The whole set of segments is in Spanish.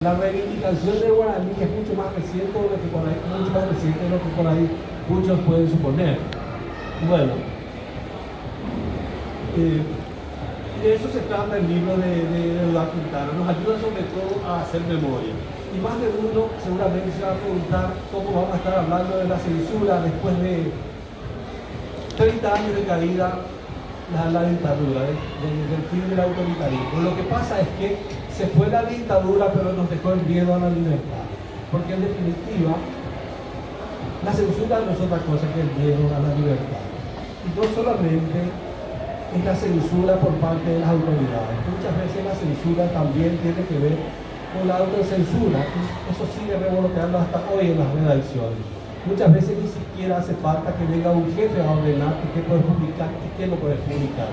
La reivindicación del guaraní es mucho más reciente de lo que por ahí, mucho más reciente de lo que por ahí muchos pueden suponer. Bueno, de eso se trata el libro de Eduardo Quintana. Nos ayuda sobre todo a hacer memoria. Y más de uno seguramente se va a preguntar cómo vamos a estar hablando de la censura después de 30 años de caída la dictadura, del fin del autoritarismo. Lo que pasa es que se fue la dictadura, pero nos dejó el miedo a la libertad. Porque en definitiva, la censura no es otra cosa que el miedo a la libertad. Y no solamente es la censura por parte de las autoridades. Muchas veces la censura también tiene que ver con la autocensura. Y eso sigue revoloteando hasta hoy en las redacciones. Muchas veces ni siquiera hace falta que venga un jefe a ordenar qué puedes publicar y qué no puedes publicar.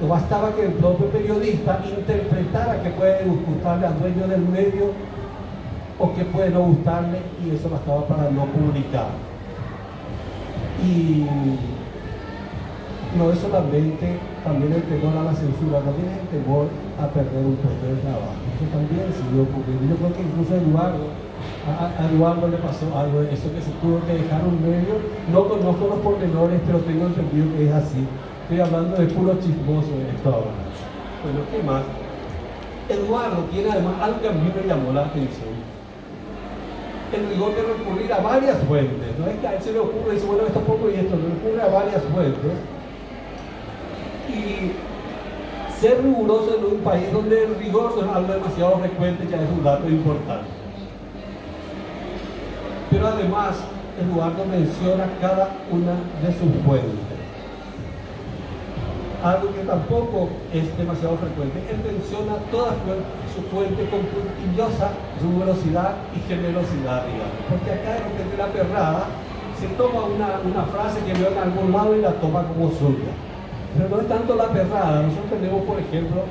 No bastaba que el propio periodista interpretara que puede gustarle al dueño del medio o que puede no gustarle, y eso bastaba para no publicar. Y no es solamente también el temor a la censura, también es el temor a perder un puesto de trabajo. Eso también sigue ocurriendo. Yo creo que incluso a Eduardo le pasó algo de eso, que se tuvo que dejar un medio. No conozco los pormenores, pero tengo entendido que es así. Estoy hablando de puro chismoso de esto ahora. Bueno, ¿qué más? Eduardo tiene además algo que a mí me llamó la atención. El rigor de recurrir a varias fuentes. No es que a él se le ocurre y dice, bueno, esto poco y esto, le recurre a varias fuentes. Y ser riguroso en un país donde el rigor no es algo demasiado frecuente ya es un dato importante. Pero además, Eduardo menciona cada una de sus fuentes. Algo que tampoco es demasiado frecuente. Él menciona toda su fuente con puntillosa rigurosidad y generosidad, digamos. Porque acá de repente la perrada se toma una frase que veo en algún lado y la toma como suya. Pero no es tanto la perrada. Nosotros tenemos, por ejemplo,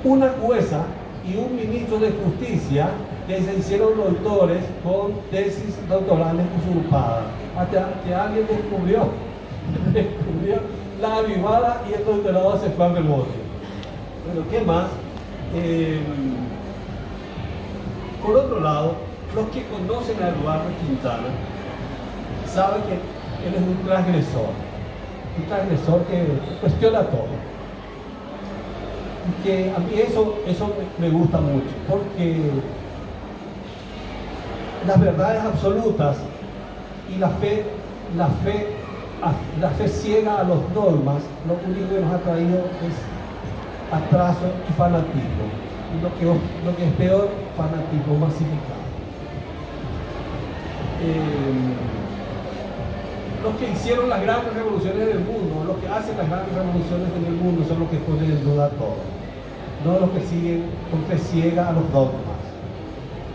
una jueza y un ministro de justicia que se hicieron doctores con tesis doctorales usurpadas. Hasta que alguien descubrió la avivada y el doctorado se fue a rebote. Bueno, ¿qué más? Por otro lado, los que conocen a Eduardo Quintana saben que él es un transgresor que cuestiona todo. Y que a mí eso me gusta mucho, porque las verdades absolutas y la fe ciega a los dogmas, lo único que nos ha traído es atraso y fanatismo. Y lo que es peor, fanatismo masificado. Los que hicieron las grandes revoluciones del mundo, los que hacen las grandes revoluciones en el mundo son los que ponen en duda todo, no los que siguen con fe ciega a los dogmas.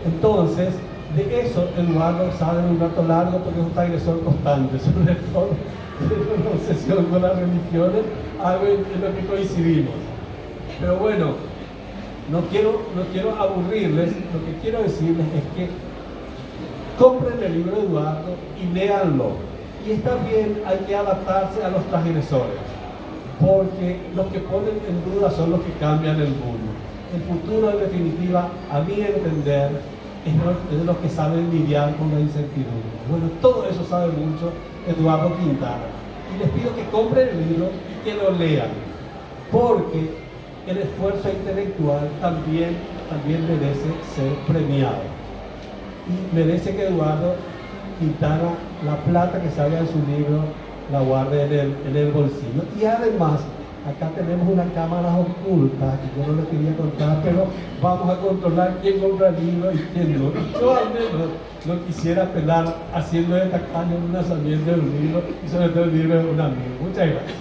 Entonces, de eso Eduardo sabe en un rato largo, porque es un agresor constante, sobre todo de una obsesión con las religiones, algo en lo que coincidimos. Pero bueno, no quiero aburrirles. Lo que quiero decirles es que compren el libro de Eduardo y léanlo. Y está bien, hay que adaptarse a los transgresores, porque los que ponen en duda son los que cambian el mundo. El futuro, en definitiva, a mi entender, es de los que saben lidiar con la incertidumbre. Bueno, todo eso sabe mucho Eduardo Quintana. Y les pido que compren el libro y que lo lean, porque el esfuerzo intelectual también merece ser premiado. Y merece que Eduardo Quintana, la plata que salga de su libro, la guarde en el bolsillo. Y además, acá tenemos una cámara oculta que yo no le quería contar, pero vamos a controlar quién compra el libro y quién no. Yo al menos no quisiera pelar haciendo de tacaño un lanzamiento de un libro, y sobre todo el libro de un amigo. Muchas gracias.